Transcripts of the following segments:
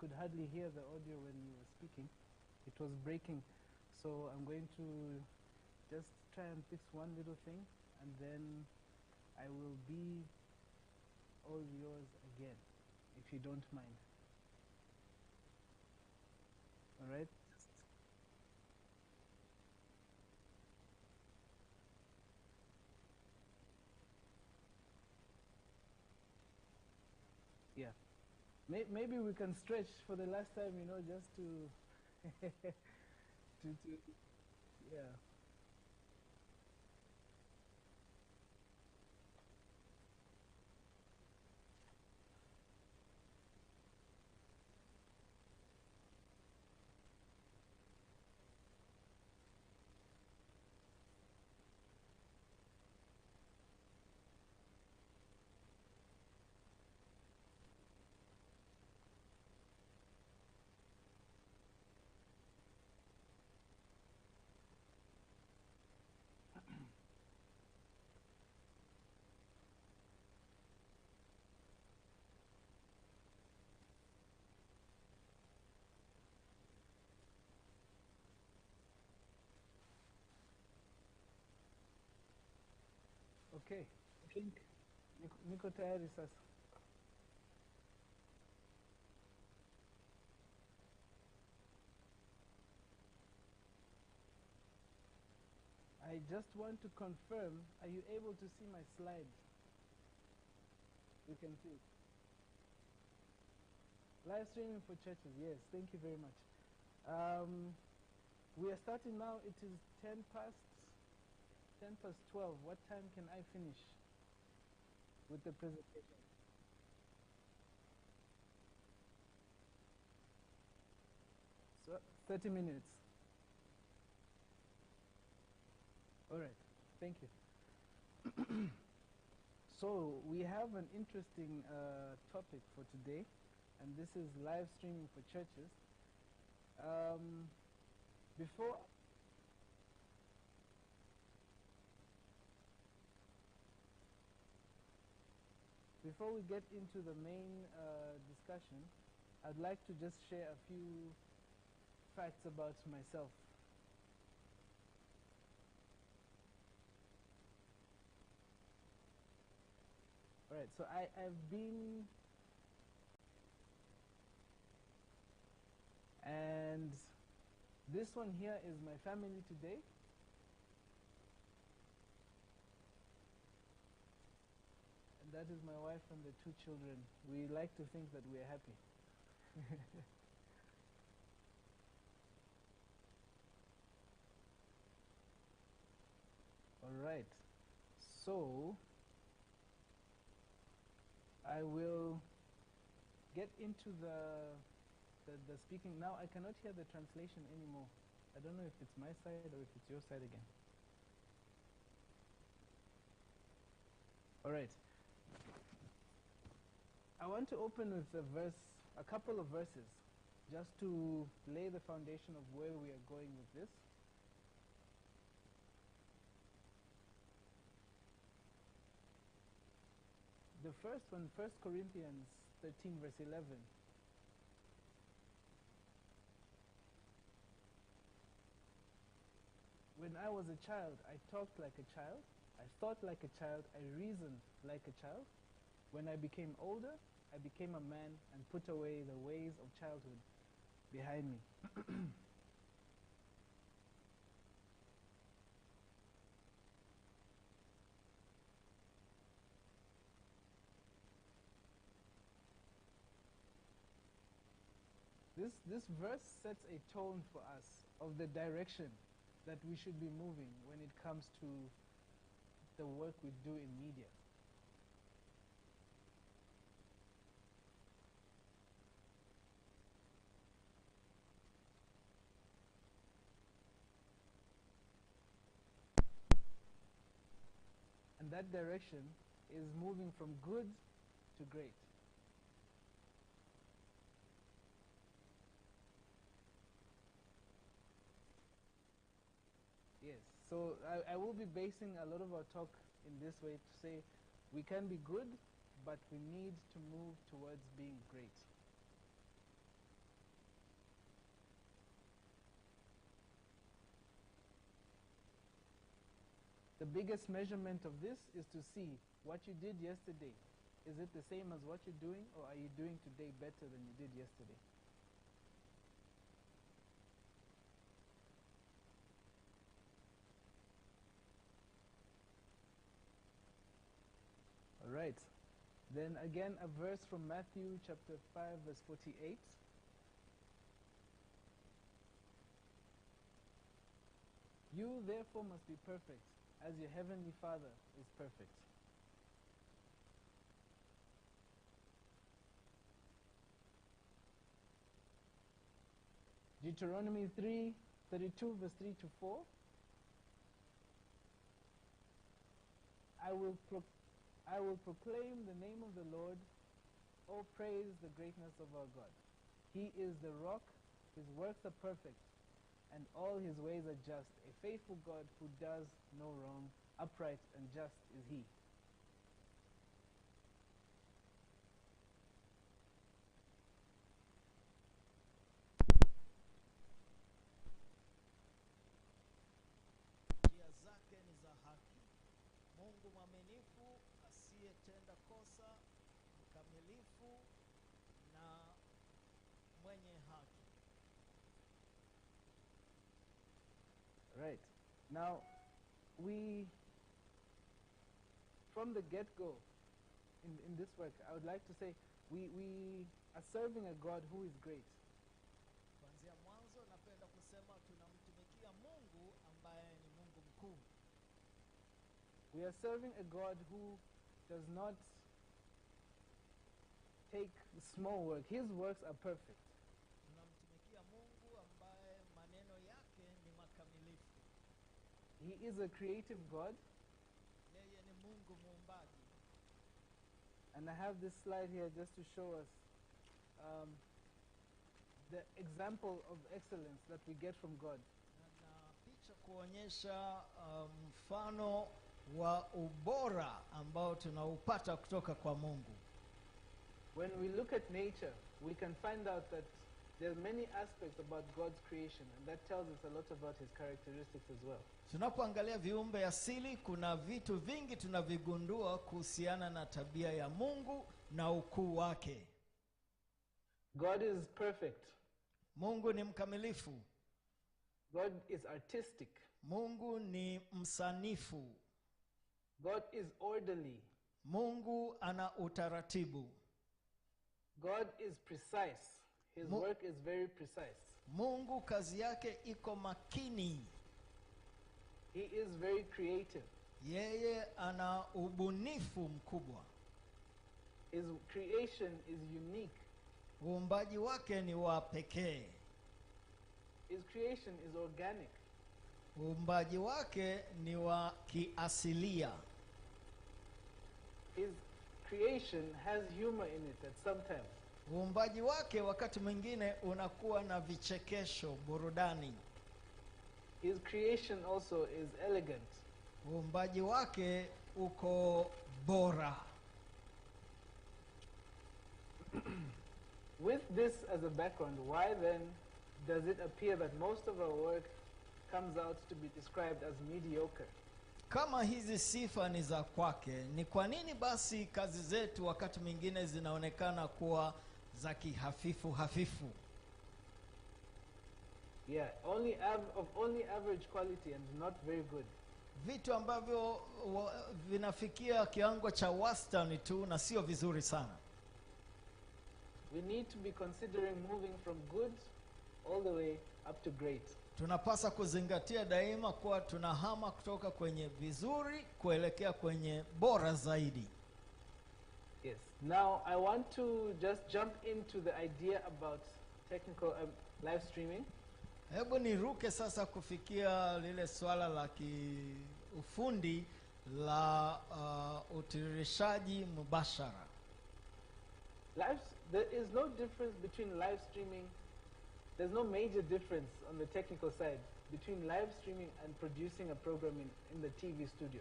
could hardly hear the audio when you were speaking. It was breaking. So I'm going to just try and fix one little thing, and then I will be all yours again, if you don't mind. All right? Yeah. Maybe we can stretch for the last time, you know, just to, yeah. Okay, I think niko tayari sasa. I just want to confirm, are you able to see my slide? You can see it. Live streaming for churches, yes, thank you very much. We are starting now. It is 10 past 12. What time can I finish with the presentation? So 30 minutes. All right, thank you. So we have an interesting topic for today, and this is live streaming for churches. Before we get into the main discussion, I'd like to just share a few facts about myself. All right, so I've been, and this one here is my family today. And that is my wife and the 2 children. We like to think that we're happy. All right, so I will get into the speaking. Now I cannot hear the translation anymore. I don't know if it's my side or if it's your side again. All right. I want to open with a couple of verses, just to lay the foundation of where we are going with this. The first one, 1 Corinthians 13, verse 11. When I was a child, I talked like a child, I thought like a child, I reasoned like a child. When I became older, I became a man and put away the ways of childhood behind me. This verse sets a tone for us of the direction that we should be moving when it comes to the work we do in media. And that direction is moving from good to great. Yes, so I will be basing a lot of our talk in this way to say we can be good, but we need to move towards being great. the biggest measurement of this is to see what you did yesterday. Is it the same as what you're doing, or are you doing today better than you did yesterday? All right. Then again, a verse from Matthew chapter 5, verse 48. You therefore must be perfect, as your heavenly Father is perfect. Deuteronomy 3:32, verse 3 to 4. I will proclaim the name of the Lord. Oh, praise the greatness of our God. He is the rock, his works are perfect, and all his ways are just. A faithful God who does no wrong, upright and just is he. Njia zake ni za haki. Mungu mwaminifu asiyetenda kosa, mkamilifu na mwenye haki. Right. Now, from the get-go, in this work, I would like to say, we are serving a God who is great. Kuanzia mwanzo napenda kusema tunamtumikia Mungu ambaye ni Mungu mkuu. We are serving a God who does not take small work. His works are perfect. Tunamtumikia Mungu ambaye maneno yake ni makamilifu. He is a creative God. Yeye ni Mungu muumbaji. And I have this slide here just to show us the example of excellence that we get from God. Na picha kuonyesha mfano wa ubora ambao tunaupata kutoka kwa Mungu. When we look at nature, we can find out that there are many aspects about God's creation, and that tells us a lot about his characteristics as well. Tunapoangalia viumbe asili, kuna vitu vingi tunavigundua kuhusiana na tabia ya Mungu na ukuu wake. God is perfect. Mungu ni mkamilifu. God is artistic. Mungu ni msanifu. God is orderly. Mungu ana utaratibu. God is precise. His work is very precise. Mungu kazi yake iko makini. He is very creative. Yeye ana ubunifu mkubwa. His creation is unique. Uumbaji wake ni wa pekee. His creation is organic. Uumbaji wake ni wa kiasilia. His creation has humor in it at some times. Uumbaji wake wakati mwingine unakuwa na vichekesho, burudani. His creation also is elegant. Uumbaji wake uko bora. With this as a background, why then does it appear that most of our work comes out to be described as mediocre? Kama hizi sifa ni za kwake, ni kwa nini basi kazi zetu wakati mwingine zinaonekana kuwa za kihafifu hafifu? Yeah, only average quality and not very good. Vitu ambavyo vinafikia kiwango cha wastani tu na sio vizuri sana. We need to be considering moving from good all the way up to great. Tunapasa kuzingatia daima kuwa tunahama kutoka kwenye vizuri kuelekea kwenye bora zaidi. Yes. Now I want to just jump into the idea about technical live streaming. Hebu niruke sasa kufikia lile swala la kiufundi la utiririshaji mubashara. There is no difference between live streaming. There's no major difference on the technical side between live streaming and producing a program in the TV studio.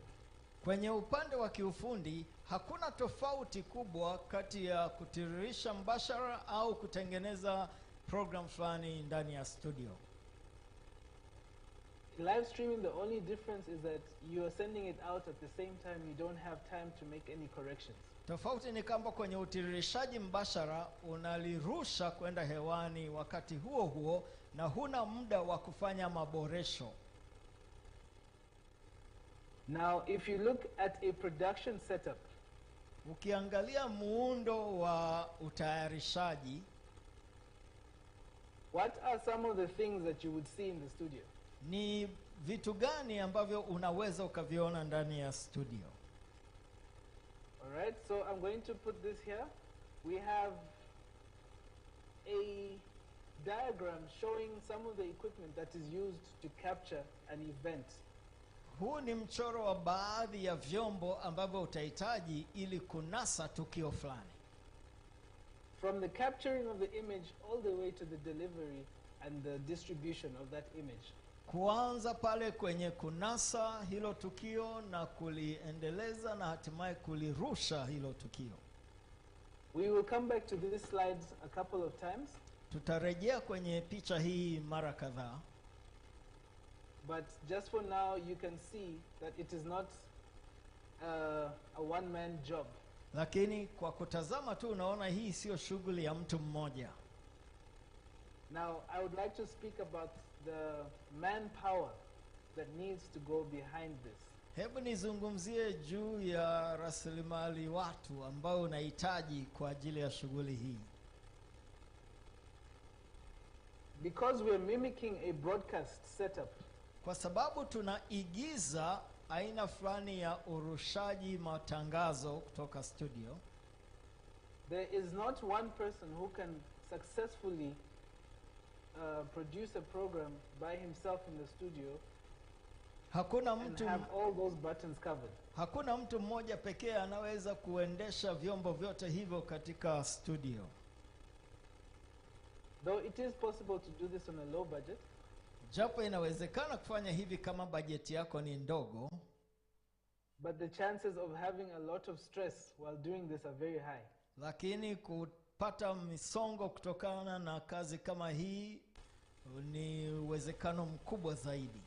Kwenye upande wa kiufundi hakuna tofauti kubwa kati ya kutiririsha mbashara au kutengeneza program fulani ndani ya studio. live streaming, the only difference is that you are sending it out at the same time. You don't have time to make any corrections. Tofauti ni kwamba kwenye utiririshaji mbashara unalirusha kwenda hewani wakati huo huo na huna muda wa kufanya maboresho. Now, if you look at a production setup, ukiangalia muundo wa utayarishaji, what are some of the things that you would see in the studio? Ni vitu gani ambavyo unaweza ukaviona ndani ya studio? Alright, so I'm going to put this here. We have a diagram showing some of the equipment that is used to capture an event. Huu ni mchoro wa baadhi ya vyombo ambavyo utahitaji ili kunasa tukio fulani. From the capturing of the image all the way to the delivery and the distribution of that image. Kuanza pale kwenye kunasa hilo tukio na kuliendeleza na hatimaye kulirusha hilo tukio. We will come back to these slides a couple of times. Tutarejea kwenye picha hii mara kadhaa. But just for now, you can see that it is not a one-man job. Lakini kwa kutazama tu unaona hii sio shughuli ya mtu mmoja. Now, I would like to speak about the manpower that needs to go behind this. Hebu nizungumzie juu ya rasilimali watu ambao unahitaji kwa ajili ya shughuli hii. Because we're mimicking a broadcast setup. Kwa sababu tunaigiza aina fulani ya urushaji matangazo kutoka studio. There is not one person who can successfully produce a program by himself in the studio and have all those buttons covered. Hakuna mtu mmoja pekee anaweza kuendesha vyombo vyote hivyo katika studio. Though it is possible to do this on a low budget. Japo inawezekana kufanya hivi kama bajeti yako ni ndogo. But the chances of having a lot of stress while doing this are very high. Lakini kupata misongo kutokana na kazi kama hii ni uwezekano mkubwa zaidi.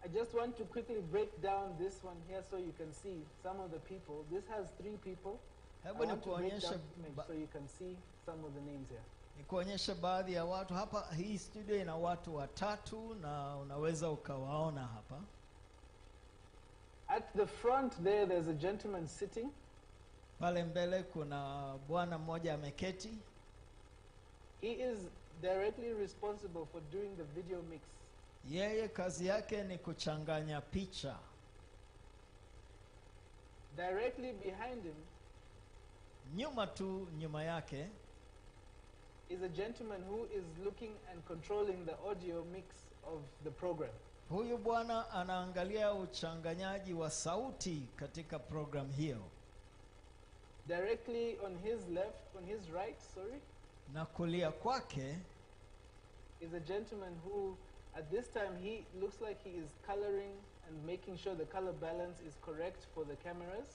I just want to quickly break down this one here so you can see some of the people. This has 3 people. Hebu nikuonyeshe so you can see some of the names here. Nikuonyeshe baadhi ya watu hapa. Hii studio ina watu 3 na unaweza ukawaona hapa. At the front there, there's a gentleman sitting. Pale mbele kuna bwana mmoja ameketi. He is directly responsible for doing the video mix. Yeye kazi yake ni kuchanganya picha. Directly behind him, nyuma yake, is a gentleman who is looking and controlling the audio mix of the program. Huyu bwana anaangalia uchanganyaji wa sauti katika program hiyo. Directly on his right, na kulia kwake is a gentleman who at this time he looks like he is coloring and making sure the color balance is correct for the cameras.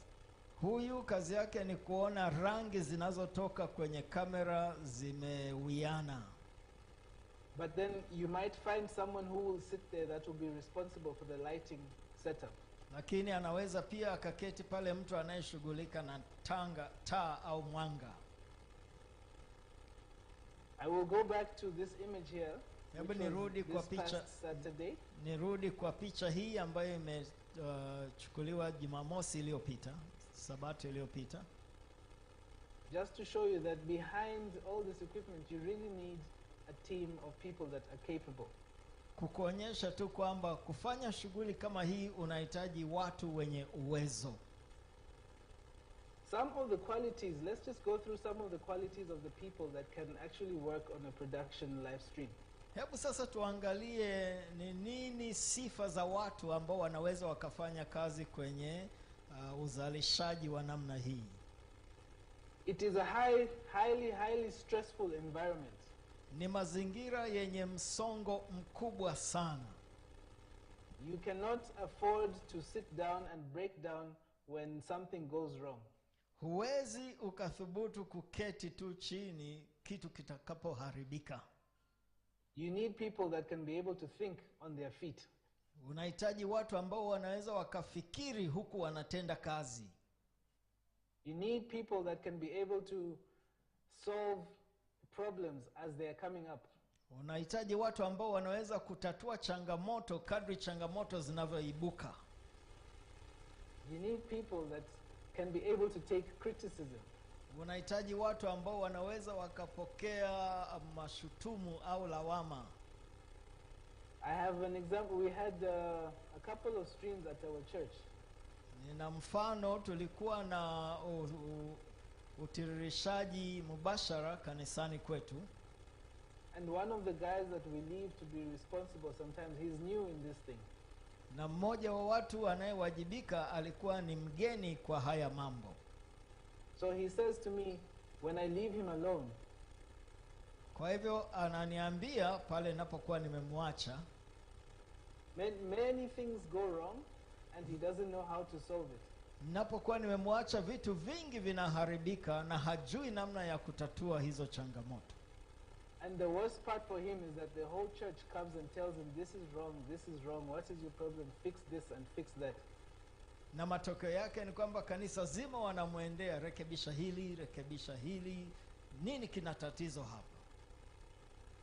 Huyu kazi yake ni kuona rangi zinazotoka kwenye kamera zimewiana. But then you might find someone who will sit there that will be responsible for the lighting setup. Lakini anaweza pia akaketi pale mtu anayeshughulika na taa au mwanga. I will go back to this image here. Hebu nirudi kwa picha hii ambayo imechukuliwa Jumamosi iliyopita, Sabato iliyopita. Just to show you that behind all this equipment you really need a team of people that are capable. Kukuonyesha tu kwamba kufanya shughuli kama hii unahitaji watu wenye uwezo. Some of the qualities, let's just go through some of the qualities of the people that can actually work on a production live stream. Hebu sasa tuangalie ni nini sifa za watu ambao wanaweza wakafanya kazi kwenye uzalishaji wa namna hii. It is a highly stressful environment. Ni mazingira yenye msongo mkubwa sana. You cannot afford to sit down and break down when something goes wrong. Huwezi ukathubutu kuketi tu chini kitu kitakapoharibika. You need people that can be able to think on their feet. Unahitaji watu ambao wanaweza wakafikiri huku wanatenda kazi. You need people that can be able to solve problems as they are coming up. Unahitaji watu ambao wanaweza kutatua changamoto kadri changamoto zinavyoibuka. You need people that can be able to take criticism. Unahitaji watu ambao wanaweza wakapokea mashutumu au lawama. I have an example. We had a couple of streams at our church. Nina mfano, tulikuwa na utiririshaji mubashara kanisani kwetu. And one of the guys that we leave to be responsible, sometimes he's new in this thing. Na mmoja wa watu anayewajibika alikuwa ni mgeni kwa haya mambo. So he says to me, when I leave him alone, kwa hivyo ananiambia pale ninapokuwa nimemwacha, many things go wrong and he doesn't know how to solve it. Ninapokuwa nimemwacha vitu vingi vinaharibika na hajui namna ya kutatua hizo changamoto. And the worst part for him is that the whole church comes and tells him, this is wrong, what is your problem, fix this and fix that. Na matokeo yake ni kwamba kanisa zima wanamwendea, rekebisha hili, nini kina tatizo hapa?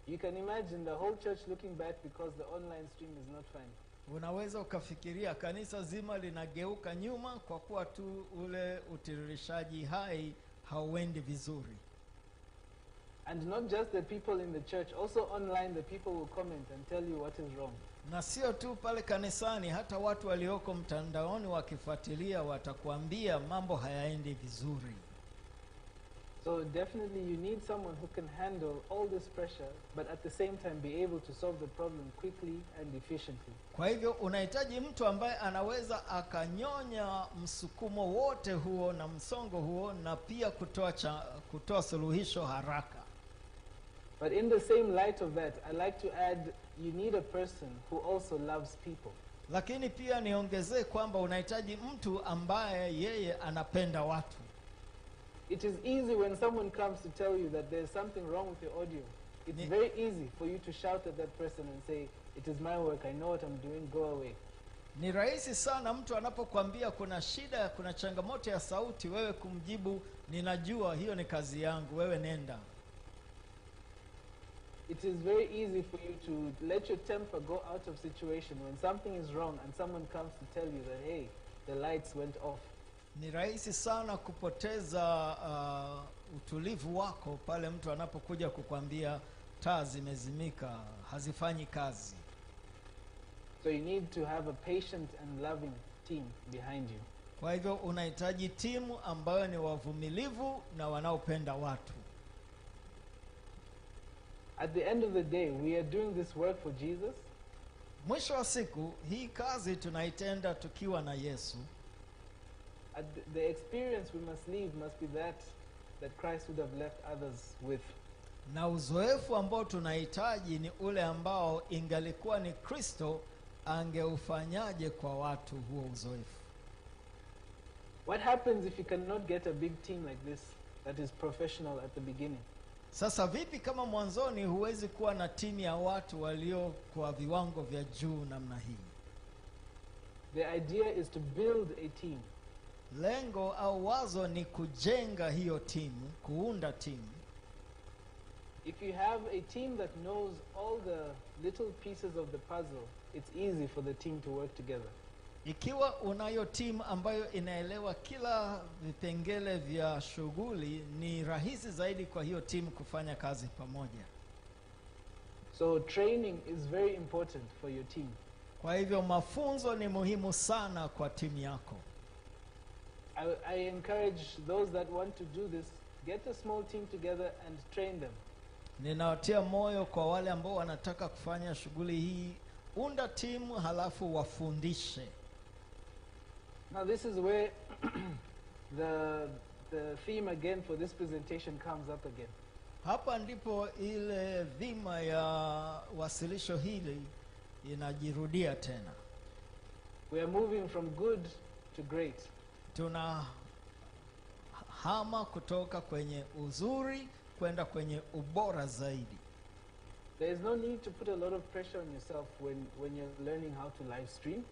You can imagine the whole church looking back because the online stream is not fine. Unaweza ukafikiria kanisa zima linageuka nyuma kwa kuwa tu ule utiririshaji hai hauendi vizuri. And not just the people in the church, also online the people will comment and tell you what is wrong. Na sio tu pale kanisani, hata watu walioko mtandaoni wakifuatilia watakuambia mambo hayaendi vizuri. So definitely you need someone who can handle all this pressure, but at the same time be able to solve the problem quickly and efficiently. Kwa hivyo unahitaji mtu ambaye anaweza akanyonya msukumo wote huo na msongo huo na pia kutoa suluhisho haraka. But in the same light of that, I like to add, you need a person who also loves people. Lakini pia niongezee kwamba unahitaji mtu ambaye yeye anapenda watu. It is easy when someone comes to tell you that there's something wrong with your audio. It's very easy for you to shout at that person and say, it is my work, I know what I'm doing, go away. Ni rahisi sana mtu anapokuambia kuna shida, kuna changamoto ya sauti, wewe kumjibu, ninajua hiyo ni kazi yangu, wewe nenda. It is very easy for you to let your temper go out of situation when something is wrong and someone comes to tell you that, hey, the lights went off. Ni rahisi sana kupoteza utulivu wako pale mtu anapokuja kukwambia taa zimezimika, hazifanyi kazi. So you need to have a patient and loving team behind you. Kwa hivyo unahitaji timu ambayo ni wavumilivu na wanaopenda watu. At the end of the day, we are doing this work for Jesus. Mwisho wa siku, hii kazi tunaitenda tukiwa na Yesu. The experience we must live must be that Christ would have left others with. Na uzoefu ambao tunahitaji ni ule ambao ingalikuwa ni Kristo angeufanyaje kwa watu huo uzoefu. What happens if you cannot get a big team like this that is professional at the beginning? Sasa vipi kama mwanzoni huwezi kuwa na timu ya watu walio kwa viwango vya juu namna hii? The idea is to build a team. Lengo au wazo ni kujenga hiyo timu, kuunda timu. If you have a team that knows all the little pieces of the puzzle, it's easy for the team to work together. Ikiwa unayo timu ambayo inaelewa kila vipengele vya shughuli, ni rahisi zaidi kwa hiyo timu kufanya kazi pamoja. So training is very important for your team. Kwa hivyo mafunzo ni muhimu sana kwa timu yako. I encourage those that want to do this, get a small team together and train them. Ninawatia moyo kwa wale ambao wanataka kufanya shughuli hii, unda timu halafu wafundishe. Now this is where the theme again for this presentation comes up again. Hapa ndipo ile dhima ya wasilisho hili inajirudia tena. We are moving from good to great. Tuna hama kutoka kwenye uzuri kwenda kwenye ubora zaidi. There is no need to put a lot of pressure on yourself when you're learning how to live stream.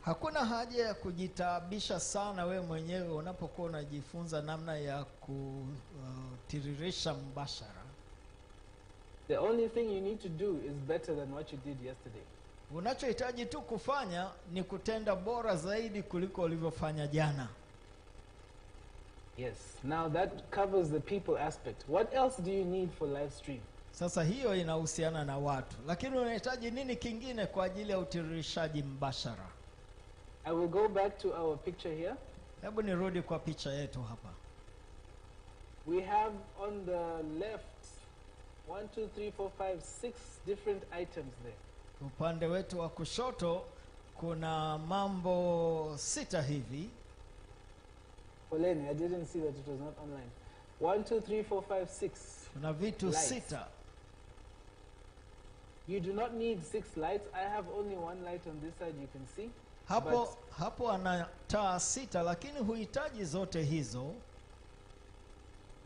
Hakuna haja ya kujitaabisha sana wewe mwenyewe unapokuwa unajifunza namna ya kutiririsha mbashara. The only thing you need to do is better than what you did yesterday. Unachohitaji tu kufanya ni kutenda bora zaidi kuliko ulivyofanya jana. Yes. Now that covers the people aspect. What else do you need for live stream? Sasa hiyo inahusiana na watu. Lakini unahitaji nini kingine kwa ajili ya utiririshaji mbashara? I will go back to our picture here. Hebu nirudi kwa picha yetu hapa. We have on the left 1, 2, 3, 4, 5, 6 different items there. Upande wetu wa kushoto kuna mambo 6 hivi. Poleni, I didn't see that it was not online. 1, 2, 3, 4, 5, 6. Kuna vitu 6. You do not need 6 lights. I have only 1 light on this side, you can see. Hapo ana taa 6, lakini huhitaji zote hizo.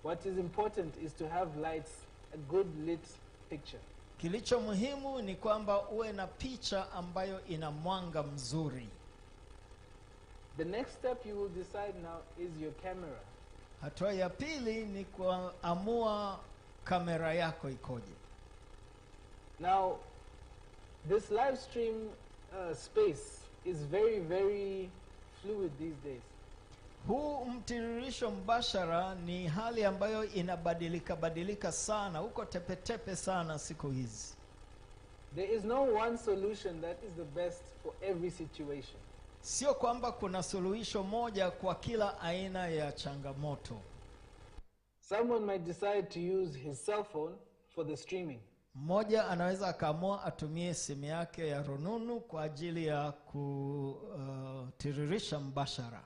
What is important is to have lights, a good lit picture. Kilicho muhimu ni kwamba uwe na picha ambayo ina mwanga mzuri. The next step you will decide now is your camera. Hatua ya pili ni kuamua kamera yako ikoje. Now, this live stream space is very, very fluid these days. Huu mtiririsho mbashara ni hali ambayo inabadilika sana, uko tepe sana siku hizi. There is no one solution that is the best for every situation. Sio kwamba kuna suluhisho moja kwa kila aina ya changamoto. Someone might decide to use his cell phone for the streaming. Mmoja anaweza akaamua atumie simu yake ya rununu kwa ajili ya kutiririsha mbashara.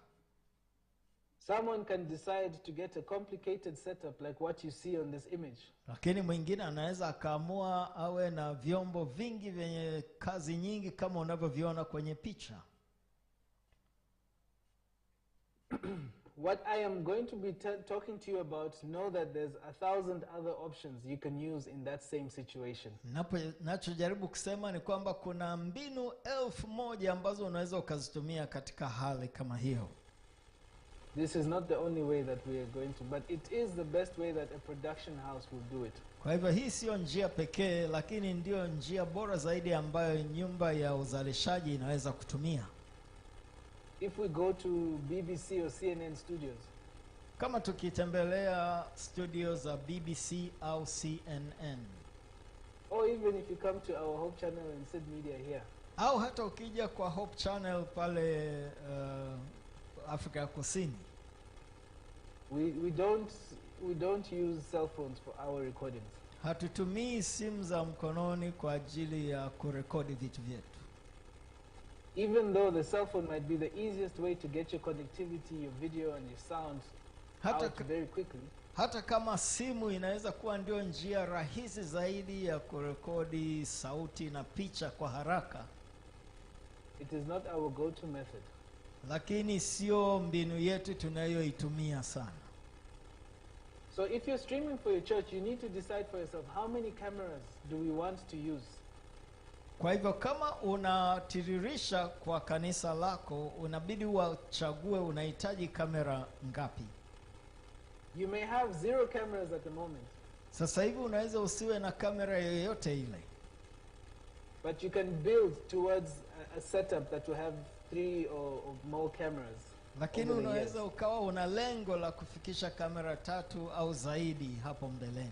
Someone can decide to get a complicated setup like what you see on this image. Lakini mwingine anaweza akaamua awe na vyombo vingi vyenye kazi nyingi kama unavyoviona kwenye picha. What I am going to be talking to you about, know that there's 1,000 other options you can use in that same situation. Nachojaribu kusema ni kwamba kuna mbinu 1,000 ambazo unaweza ukazitumia katika hali kama hiyo. This is not the only way that we are going to, but it is the best way that a production house will do it. Kwa hivyo hii sio njia pekee, lakini ndio njia bora zaidi ambayo nyumba ya uzalishaji inaweza kutumia. If we go to BBC or CNN studios, kama tukitembelea studios za BBC au CNN, or even if you come to our Hope Channel and Sid Media here, au hata ukija kwa Hope Channel pale Afrika ya Kusini, we don't use cell phones for our recordings. Hatutumii simu za mkononi kwa ajili ya kurekodi vitu vyetu. Even though the cell phone might be the easiest way to get your connectivity, your video and your sound out very quickly. Hata kama simu inaweza kuwa ndio njia rahisi zaidi ya kurekodi sauti na picha kwa haraka, it is not our go-to method. Lakini sio mbinu yetu tunayoitumia sana. So if you're streaming for your church, you need to decide for yourself, how many cameras do we want to use? Kwa hivyo kama unatiririsha kwa kanisa lako, unabidi uchague unahitaji kamera ngapi. You may have 0 cameras at the moment. Sasa hivi unaweza usiwe na kamera yoyote ile. But you can build towards a setup that will have 3 or more cameras. Lakini unaweza ukawa una lengo la kufikisha kamera 3 au zaidi hapo mbeleni.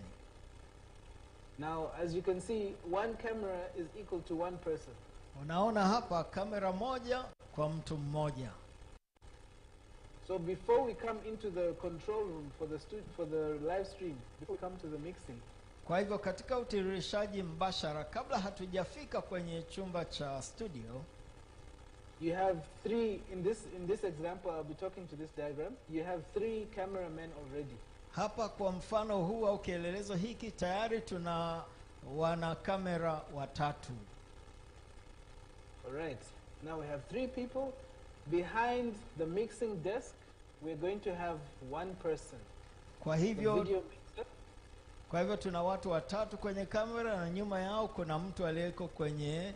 Now, as you can see, 1 camera is equal to 1 person. Unaona hapa kamera moja kwa mtu mmoja. So before we come into the control room for the live stream, before we come to the mixing, kwa hivyo katika utiririshaji mbashara, kabla hatujafika kwenye chumba cha studio, you have 3 in this example. I'll be talking to this diagram. You have 3 cameramen already. Hapa kwa mfano huu au kielelezo hiki tayari tuna wana kamera 3. All right. Now we have 3 people. Behind the mixing desk, we're going to have 1 person. Kwa hivyo tuna watu watatu kwenye kamera na nyuma yao kuna mtu aliyeko kwenye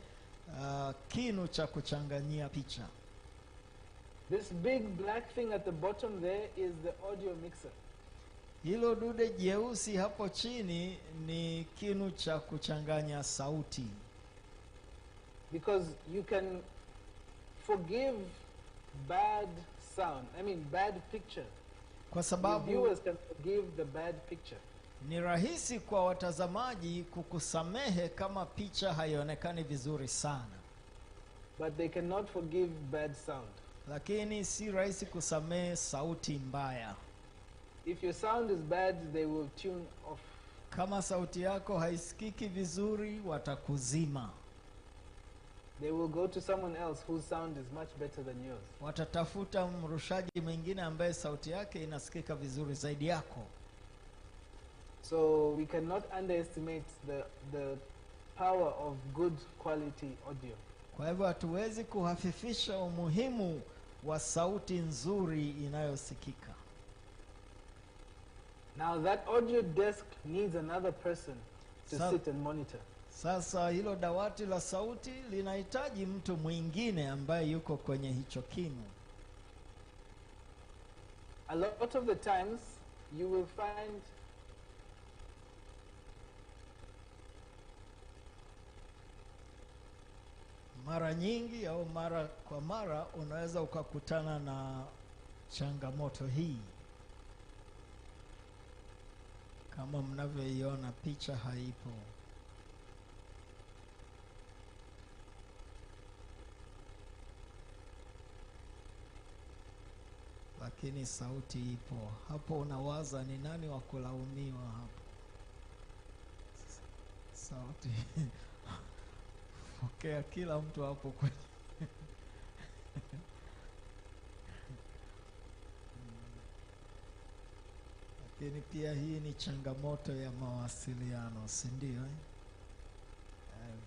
kinu cha kuchanganyia picha. This big black thing at the bottom there is the audio mixer. Hilo dude jeusi hapo chini ni kinu cha kuchanganya sauti. Because you can forgive bad sound, bad picture. Kwa sababu viewers can forgive the bad picture. Ni rahisi kwa watazamaji kukusamehe kama picha haionekani vizuri sana. But they cannot forgive bad sound. Lakini si rahisi kusamehe sauti mbaya. If your sound is bad, they will tune off. Kama sauti yako haisikiki vizuri, watakuzima. They will go to someone else whose sound is much better than yours. Watatafuta mrushaji mwingine ambaye sauti yake inasikika vizuri zaidi yako. So we cannot underestimate the power of good quality audio. Kwa hivyo hatuwezi kuhafifisha umuhimu wa sauti nzuri inayosikika. Now that audio desk needs another person to sit and monitor. Sasa hilo dawati la sauti linahitaji mtu mwingine ambaye yuko kwenye hicho kinu. A lot of the times you will find mara nyingi au mara kwa mara unaweza ukakutana na changamoto hii. Kama mnavyoiona picha haipo. Lakini sauti ipo. Hapo unawaza ni nani wa kulaumiwa hapo? Sauti. Pokea kila mtu hapo kwenye. Lakini pia hii ni changamoto ya mawasiliano, si ndio?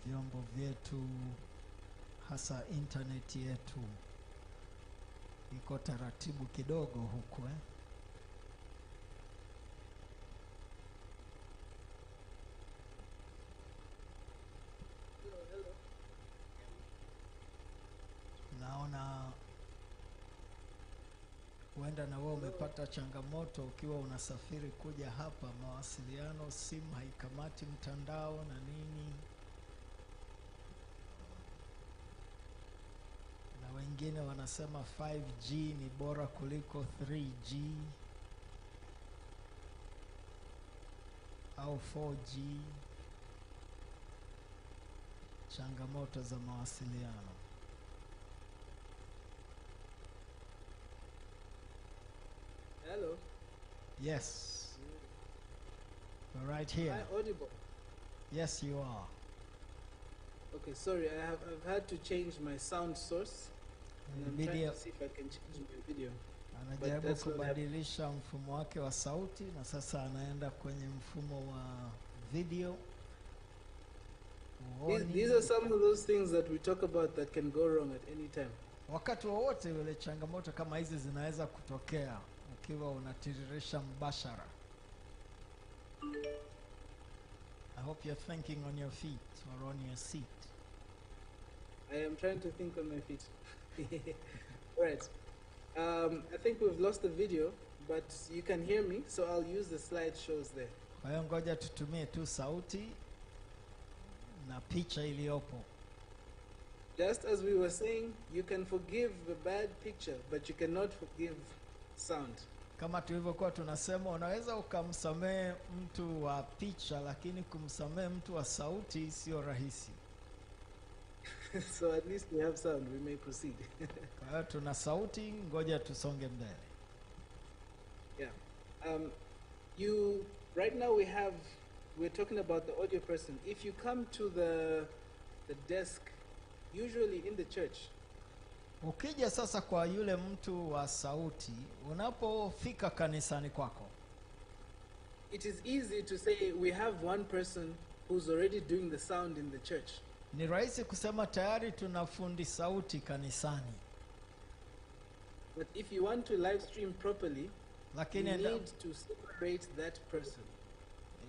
Vyombo vyetu, hasa internet yetu, iko taratibu kidogo huku. Naona huenda na wewe umepata changamoto ukiwa unasafiri kuja hapa. Mawasiliano, simu haikamati mtandao na nini. Na wengine wanasema 5G ni bora kuliko 3G au 4G. Changamoto za mawasiliano. Hello. Yes. We're right here. Am I audible? Yes, you are. Okay, sorry, I've had to change my sound source. And I'm trying to see if I can change my video. Anajaribu kubadilisha mfumo wake wa sauti na sasa anaenda kwenye mfumo wa video. These are some of those things that we talk about that can go wrong at any time. Wakati wowote ule changamoto kama hizi zinaweza kutokea ukiwa unatiririsha mbashara. I hope you're thinking on your feet or on your seat. I am trying to think on my feet. All right. I think we've lost the video, but you can hear me, so I'll use the slideshows there. Kwa hiyo ngoja tutumie tu sauti na picha iliyopo. Just as we were saying, you can forgive the bad picture, but you cannot forgive sound. Kama tulivyokuwa tunasema, unaweza ukamsamehe mtu wa picha, lakini kumsamehe mtu wa sauti sio rahisi. So at least we have sound, we may proceed. Kwa hiyo tuna sauti, ngoja tusonge mbele. Yeah. Right now we're talking about the audio person. If you come to the desk, usually in the church. Ukija sasa kwa yule mtu wa sauti, unapofika kanisani kwako, it is easy to say we have one person who's already doing the sound in the church. Ni rahisi kusema tayari tuna fundi sauti kanisani. But if you want to live stream properly, lakini you need to separate that person.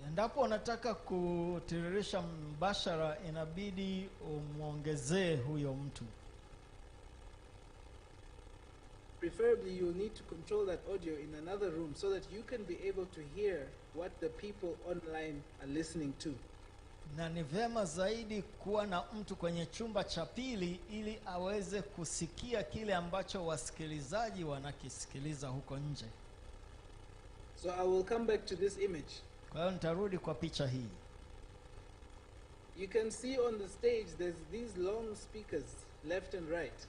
Endapo unataka kutiririsha mbashara, inabidi umuongezee huyo mtu. Preferably you will need to control that audio in another room so that you can be able to hear what the people online are listening to. Na ni vyema zaidi kuwa na mtu kwenye chumba cha pili ili aweze kusikia kile ambacho wasikilizaji wanakisikiliza huko nje. So I will come back to this image. Kwa hiyo nitarudi kwa picha hii. You can see on the stage there's these long speakers left and right.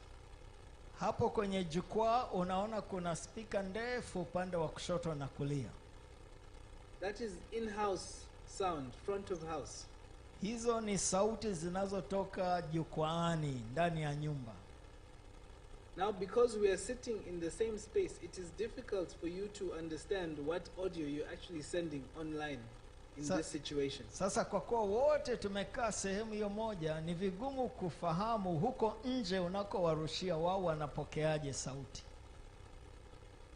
Hapo kwenye jukwaa unaona kuna speaker ndefu upande wa kushoto na kulia. That is in-house sound, front of house. Hizo ni sauti zinazotoka jukwaani ndani ya nyumba. Now because we are sitting in the same space, it is difficult for you to understand what audio you're actually sending online in this situation. Sasa kwa kuwa wote tumekaa sehemu hiyo moja, ni vigumu kufahamu huko nje unakowarushia wao wanapokeaje sauti.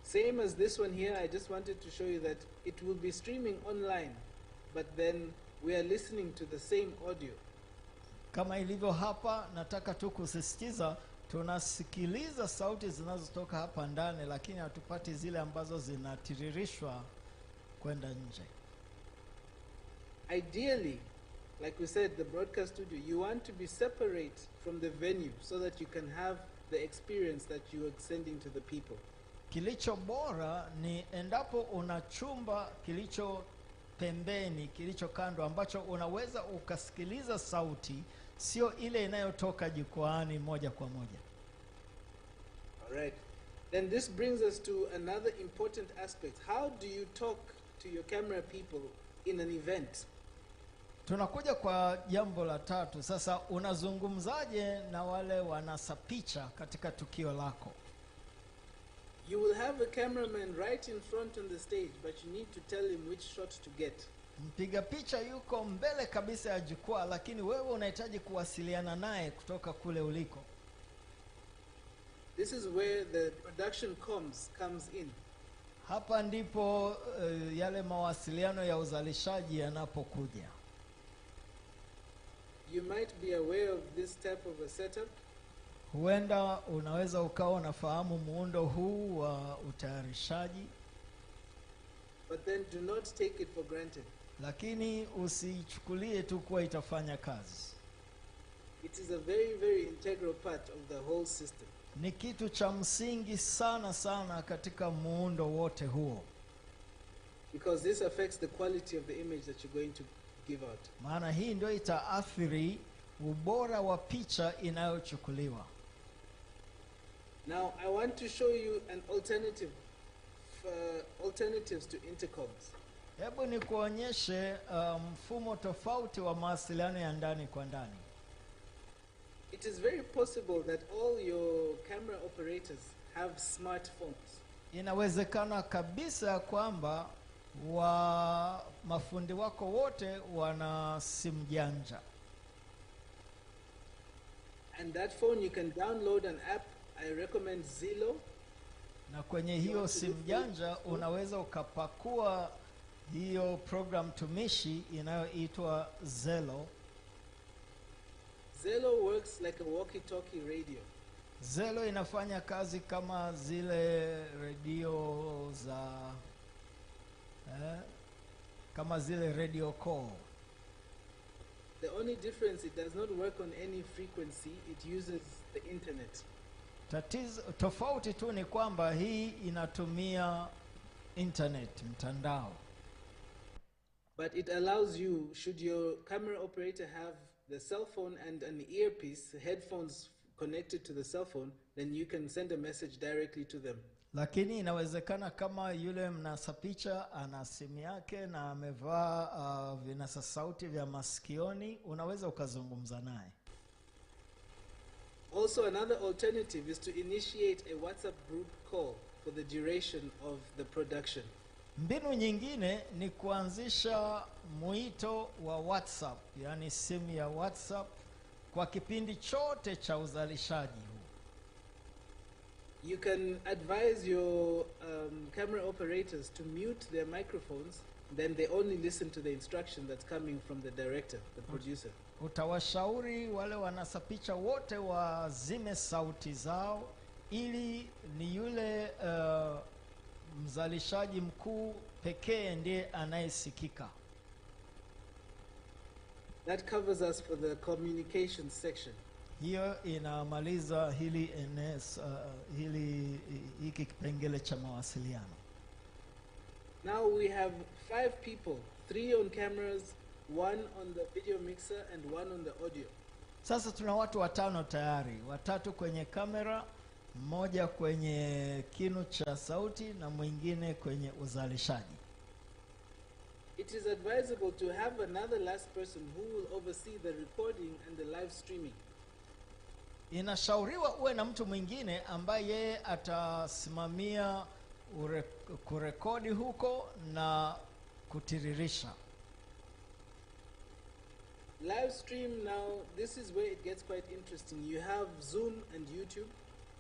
Same as this one here, I just wanted to show you that it will be streaming online, but then we are listening to the same audio. Kama ilivyo hapa, nataka tu kusisitiza tunasikiliza sauti zinazotoka hapa ndani, lakini hatupati zile ambazo zinatiririshwa kwenda nje. Ideally, like we said, the broadcast studio, you want to be separate from the venue so that you can have the experience that you are sending to the people. Kilicho bora ni endapo una chumba kilicho pembeni, kilicho kando, ambacho unaweza ukasikiliza sauti, sio ile inayotoka jukwaani moja kwa moja. All right. Then this brings us to another important aspect. How do you talk to your camera people in an event? Tunakuja kwa jambo la tatu. Sasa unazungumzaje na wale wanasa picha katika tukio lako? You will have a cameraman right in front on the stage, but you need to tell him which shot to get. Mpiga picha yuko mbele kabisa ya jukwaa, lakini wewe unahitaji kuwasiliana naye kutoka kule uliko. This is where the production comes in. Hapa ndipo yale mawasiliano ya uzalishaji yanapokuja. You might be aware of this type of a setup. Huenda unaweza ukawa unafahamu muundo huu wa utayarishaji. But then do not take it for granted. Lakini usichukulie tu kuwa itafanya kazi. It is a very, very integral part of the whole system. Ni kitu cha msingi sana sana katika muundo wote huo. Because this affects the quality of the image that you're going to give out. Maana hii ndio itaathiri ubora wa picha inayochukuliwa. Now I want to show you an alternatives to intercoms. Hebu nikuonyeshe mfumo tofauti wa mawasiliano ya ndani kwa ndani. It is very possible that all your camera operators have smartphones. Inawezekana kabisa kwamba mafundi wako wote wana simu janja. And that phone you can download an app. I recommend 𝗏𝗏. Na kwenye hiyo simu janja unaweza ukapakua hiyo program tumishi inayoitwa 𝗏𝗏. 𝗏𝗏 works like a walkie-talkie radio. 𝗏𝗏 inafanya kazi kama zile radio za kama zile radio call. The only difference, it does not work on any frequency. It uses the internet. Tofauti tu ni kwamba hii inatumia internet, mtandao. But it allows you, should your camera operator have the cell phone and an earpiece, headphones connected to the cell phone, then you can send a message directly to them. Lakini inawezekana kama yule mnasa picha ana simu yake na amevaa vinasa sauti vya masikioni, unaweza ukazungumza naye. Also, another alternative is to initiate a WhatsApp group call for the duration of the production. Mbinu nyingine ni kuanzisha mwito wa WhatsApp, yani simu ya WhatsApp kwa kipindi chote cha uzalishaji huu. You can advise your camera operators to mute their microphones then they only listen to the instruction that's coming from the director, the producer. Utawashauri wale wanasa picha wote wazime sauti zao, ili ni yule mzalishaji mkuu pekee ndiye anayesikika. That covers us for the communication section. Hiyo inamaliza hiki kipengele cha mawasiliano. Now we have 5 people, 3 on cameras, 1 on the video mixer and 1 on the audio. Sasa tuna watu 5 tayari, 3 kwenye kamera, 1 kwenye kinu cha sauti na mwingine kwenye uzalishaji. It is advisable to have another last person who will oversee the recording and the live streaming. Inashauriwa uwe na mtu mwingine ambaye yeye atasimamia kurekodi huko na kutiririsha. Live stream now, this is where it gets quite interesting. You have Zoom and YouTube.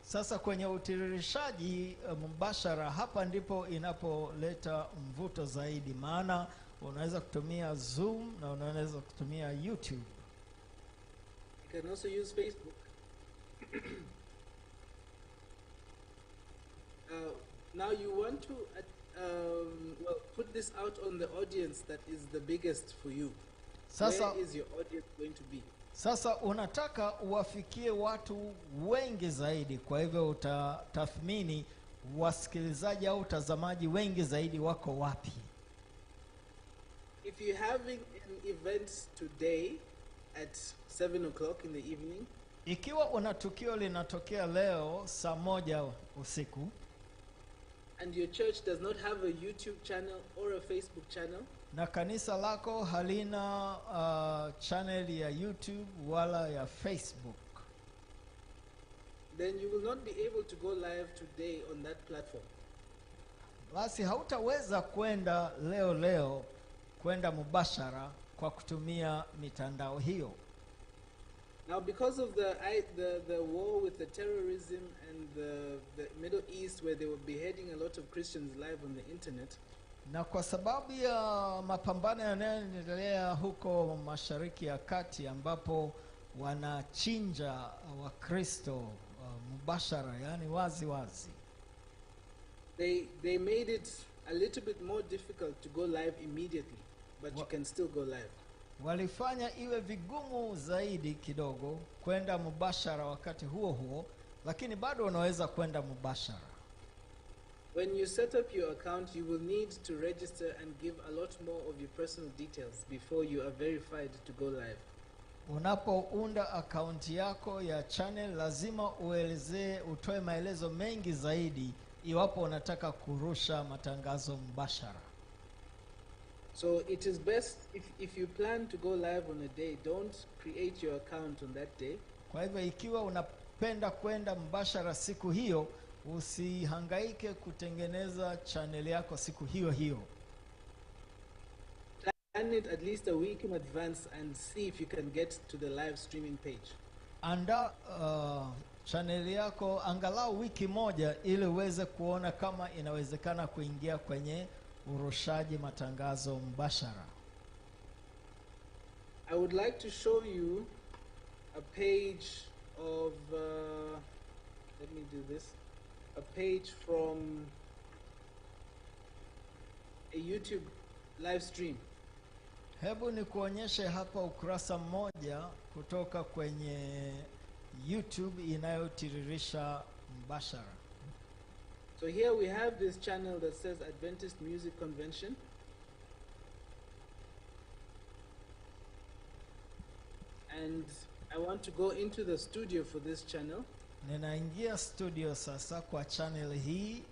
Sasa kwenye utiririshaji mbashara, hapa ndipo inapoleta mvuto zaidi, maana unaweza kutumia Zoom na unaweza kutumia YouTube. You can also use Facebook. Now you want to put this out on the audience that is the biggest for you. Sasa, where is your audience going to be? Sasa unataka uwafikie watu wengi zaidi, kwa hivyo utatathmini wasikilizaji au utazamaji wengi zaidi wako wapi. If you're having an event today at 7 o'clock in the evening, ikiwa una tukio linatokea leo saa 1 usiku, and your church does not have a YouTube channel or a Facebook channel, na kanisa lako halina channel ya YouTube wala ya Facebook, then you will not be able to go live today on that platform. Basi hautaweza kwenda kwenda mubashara kwa kutumia mitandao hiyo. Now, because of the war with the terrorism and the Middle East, where they were beheading a lot of Christians live on the internet, na kwa sababu ya mapambano yanayoendelea huko Mashariki ya Kati ambapo wanachinja Wakristo mubashara, yani wazi wazi, they made it a little bit more difficult to go live immediately, but you can still go live. Walifanya iwe vigumu zaidi kidogo kwenda mubashara wakati huo, lakini bado unaweza kwenda mubashara. When you set up your account, you will need to register and give a lot more of your personal details before you are verified to go live. Unapounda akaunti yako ya channel, lazima utoe maelezo mengi zaidi iwapo unataka kurusha matangazo mbashara. So it is best if you plan to go live on a day, don't create your account on that day. Kwa hivyo ikiwa unapenda kwenda mbashara siku hiyo, usihangaike kutengeneza channel yako siku hiyo. Plan it at least a week in advance and see if you can get to the live streaming page. Anda channel yako angalau wiki moja ili uweze kuona kama inawezekana kuingia kwenye urushaji matangazo mbashara. I would like to show you a page of let me do this. A page from a YouTube live stream. Hebu nikuonyeshe hapa ukurasa mmoja kutoka kwenye YouTube inayotiririsha mbashara. So here we have this channel that says Adventist Music Convention. And I want to go into the studio for this channel. Ninaingia studio sasa kwa channel hii.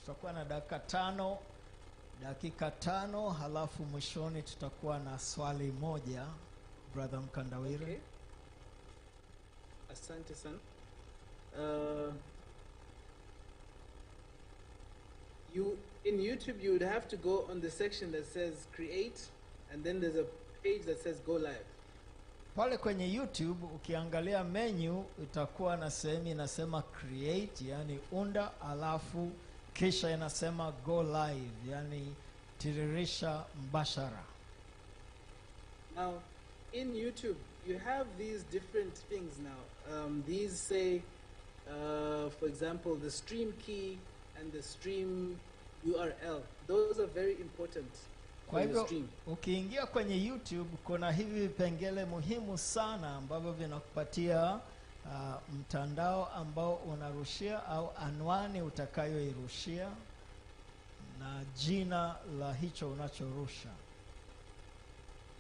Tutakuwa na dakika 5, halafu mwishoni tutakuwa na swali moja. Brother Mkandawire. Okay. Asante sana. In YouTube, you would have to go on the section that says create, and then there's a page that says go live. Pale kwenye YouTube ukiangalia menu itakuwa na sehemu inasema create, yani unda, alafu kisha inasema go live, yani kutiririsha mbashara. Now, in YouTube, you have these different things now. These say, for example, the stream key and the stream URL. Those are very important Kwa for your hivyo stream. ukiingia kwenye YouTube kuna hivi vipengele muhimu sana ambavyo vinakupatia mtandao ambao unarushia au anwani utakayoirushia na jina la hicho unachorusha.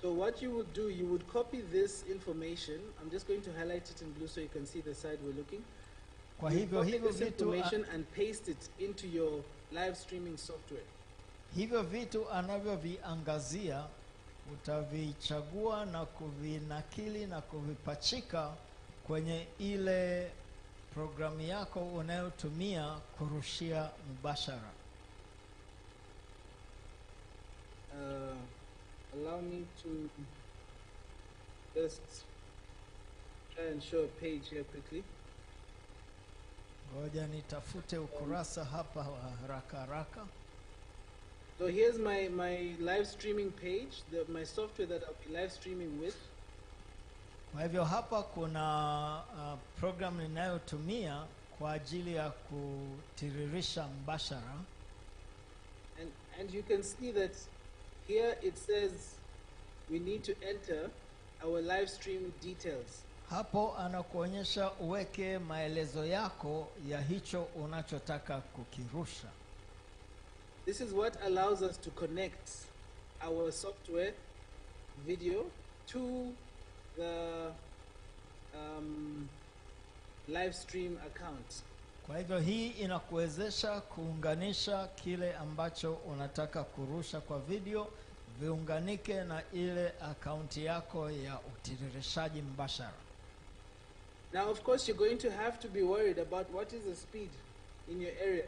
So what you would do, you would copy this information. I'm just going to highlight it in blue so you can see the side we're looking. Kwa You hivyo copy hivyo this vitu information and paste it into your live streaming software. hivyo vitu anavyoviangazia utavichagua na kuvinakili na kuvipachika kwenye ile programu yako unayotumia kurushia mubashara. Allow me to just try and show a page here quickly. Ngoja nitafute ukurasa hapa wa haraka. So here's my live streaming page, my software that I'll be live streaming with. Kwa hivyo hapa kuna program ninayotumia kwa ajili ya kutiririsha mbashara. And you can see that here it says we need to enter our live stream details. Hapo anakuonyesha uweke maelezo yako ya hicho unachotaka kukirusha. This is what allows us to connect our software video to the live stream account. Kwa hivyo hii inakuwezesha kuunganisha kile ambacho unataka kurusha kwa video viunganike na ile akaunti yako ya utiririshaji mbashara. Now of course you're going to have to be worried about what is the speed in your area.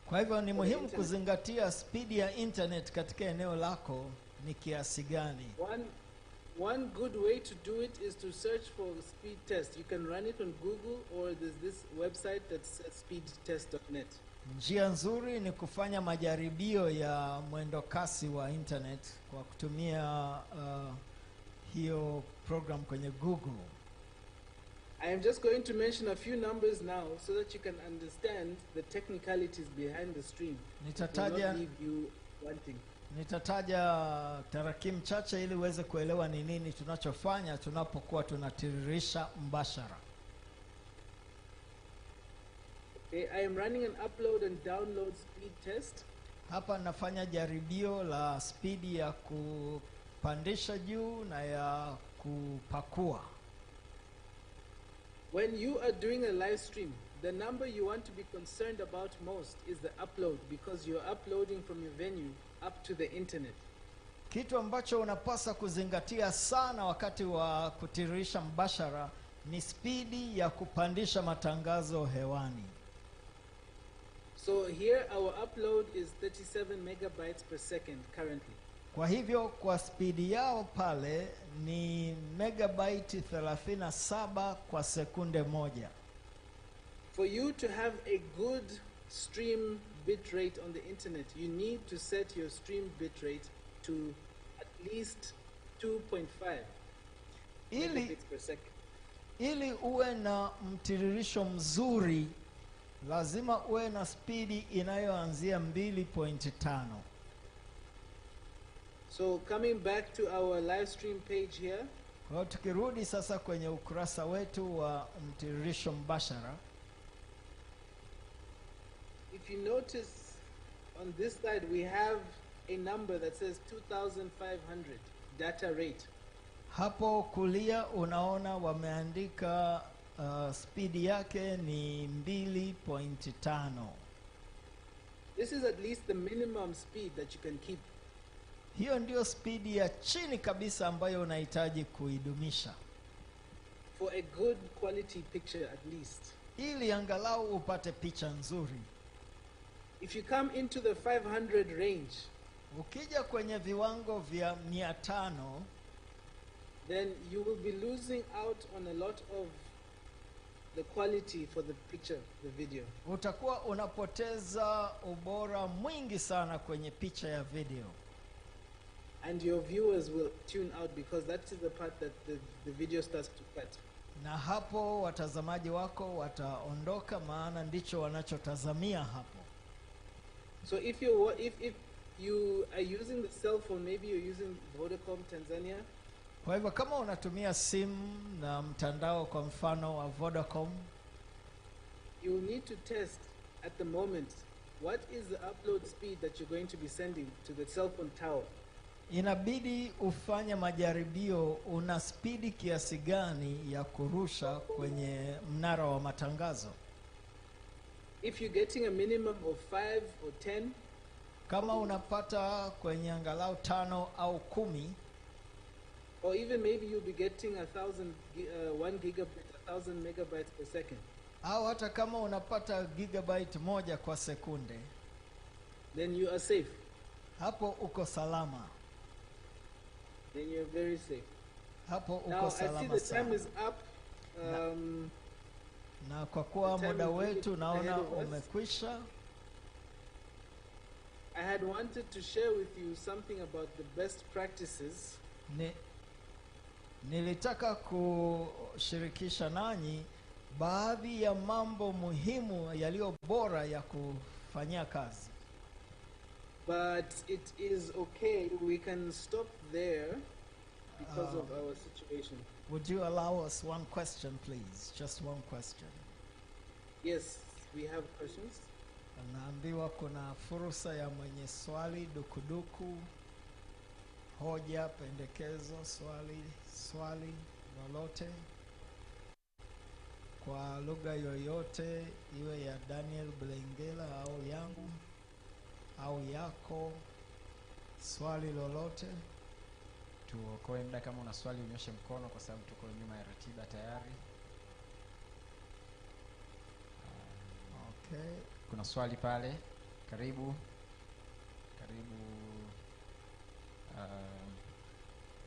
Kwa hivyo ni muhimu kuzingatia speed ya internet katika eneo lako ni kiasi gani. One good way to do it is to search for speed test. You can run it on Google or there's this website that's speedtest.net. Njia nzuri ni kufanya majaribio ya mwendo kasi wa internet kwa kutumia hiyo program kwenye Google. I am just going to mention a few numbers now so that you can understand the technicalities behind the stream. Nitataja tarakimu chache ili uweze kuelewa ni nini tunachofanya tunapokuwa tunatiririsha mbashara. Okay, I am running an upload and download speed test. Hapa nafanya jaribio la speed ya kupandisha juu na ya kupakua. When you are doing a live stream, the number you want to be concerned about most is the upload, because you're uploading from your venue up to the internet. Kitu ambacho unapasa kuzingatia sana wakati wa kutiririsha mbashara ni spidi ya kupandisha matangazo hewani. So here our upload is 37 megabytes per second currently. Kwa hivyo kwa spidi yao pale ni megabyte 37 kwa sekunde moja. For you to have a good stream bitrate on the internet, you need to set your stream bitrate to at least 2.5 megabits per second. Ili uwe na mtiririsho mzuri lazima uwe na spidi inayoanzia 2.5. So coming back to our live stream page here. Kwa tukirudi sasa kwenye ukurasa wetu wa mtiririsho mbashara. If you notice on this side we have a number that says 2500 data rate. Hapo kulia unaona wameandika spidi yake ni 2.5. This is at least the minimum speed that you can keep. Hiyo ndio spidi ya chini kabisa ambayo unahitaji kuidumisha. For a good quality picture at least. Ili angalau upate picha nzuri. If you come into the 500 range, ukija kwenye viwango vya 500, then you will be losing out on a lot of the quality for the picture, the video. Utakuwa unapoteza ubora mwingi sana kwenye picha ya video. And your viewers will tune out because that is the part that the video starts to cut. Na hapo watazamaji wako wataondoka, maana ndicho wanachotazamia hapo. So if you are using the cell phone, maybe you're using Vodacom Tanzania. Kwa hivyo kama unatumia simu na mtandao kwa mfano wa Vodacom, you need to test at the moment what is the upload speed that you're going to be sending to the cell phone tower. Inabidi ufanye majaribio, una spidi kiasi gani ya kurusha kwenye mnara wa matangazo. If you're getting a minimum of 5 or 10, kama unapata kwenye angalau 5 au 10, or even maybe you'll be getting 1 gigabyte, 1000 megabytes per second. Au hata kama unapata gigabyte 1 kwa sekunde, then you are safe. Hapo uko salama. Then you're very safe. Hapo uko now, salama. I see the time is up. Na kwa kuwa muda wetu naona umekwisha. I had wanted to share with you something about the best practices. Nilitaka kushirikisha nanyi baadhi ya mambo muhimu yaliyo bora ya kufanyia kazi. But it is okay, we can stop there because of our situation. Would you allow us one question, please? Just one question. Yes, we have questions. Naambiwa kuna fursa ya mwenye swali, dukuduku, hoja, pendekezo, swali lolote kwa lugha yoyote, iwe ya Daniel Blengela au yangu au yako, swali lolote. Tuokoe muda, kama una swali unyoshe mkono kwa sababu tuko nyuma ya ratiba tayari. Okay. Kuna swali pale. Karibu.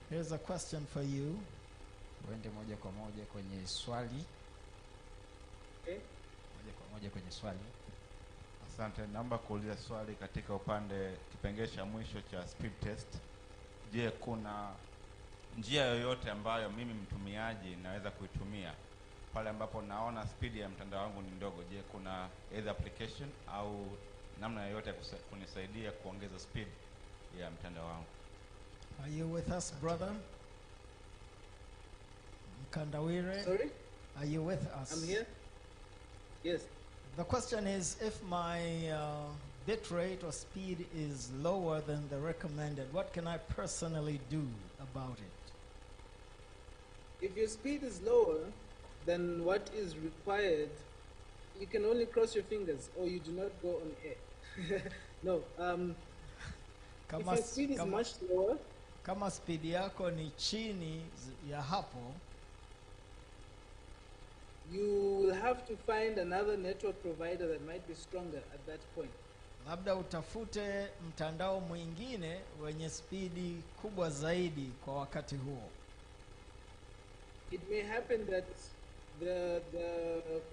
Here's a question for you. Uende moja kwa moja kwenye swali. Okay. Moja kwa moja kwenye swali. Asante, naomba kuuliza swali katika upande kipengele cha mwisho cha speed test. Je, kuna njia yoyote ambayo mimi mtumiaji naweza kuitumia pale ambapo naona speed ya mtandao wangu ni ndogo? Je, kuna either application au namna yoyote ya kunisaidia kuongeza speed ya mtandao wangu? Are you with us, brother? Mkandawire? Sorry? Are you with us? I'm here. Yes. The question is, if my bit rate or speed is lower than the recommended, what can I personally do about it? If your speed is lower than what is required, you can only cross your fingers or you do not go on air. No. If your speed is much lower, kama speed yako ni chini ya hapo, you will have to find another network provider that might be stronger at that point. labda utafute mtandao mwingine wenye spidi kubwa zaidi kwa wakati huo. It may happen that the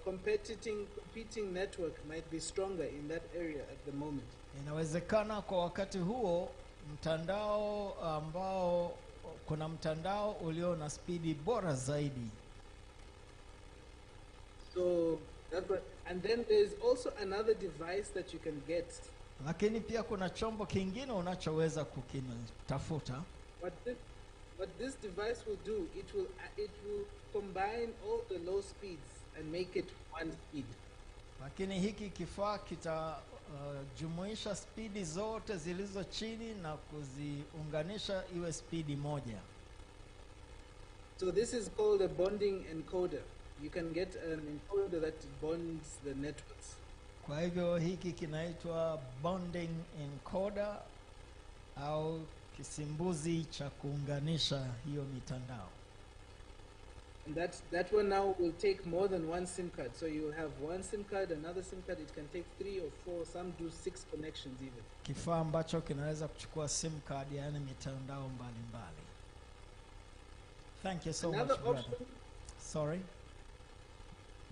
competing network might be stronger in that area at the moment. Inawezekana kwa wakati huo mtandao ambao kuna mtandao ulio na spidi bora zaidi. So that's what, and then there's also another device that you can get. Lakini pia kuna chombo kingine unachoweza kukitafuta. What this device will do, it will combine all the low speeds and make it one speed. Lakini hiki kifaa kitajumuisha spidi zote zilizo chini na kuziunganisha iwe spidi moja. So this is called a bonding encoder. You can get an encoder that bonds the networks. Kwa hivyo hiki kinaitwa bonding encoder au kisimbuzi cha kuunganisha hiyo mitandao. And that one now will take more than one SIM card. So you'll have one SIM card, another SIM card. It can take 3 or 4, some do 6 connections even. Kifaa ambacho kinaweza kuchukua SIM card, yani mitandao mbalimbali. Thank you so much, brother. Sorry?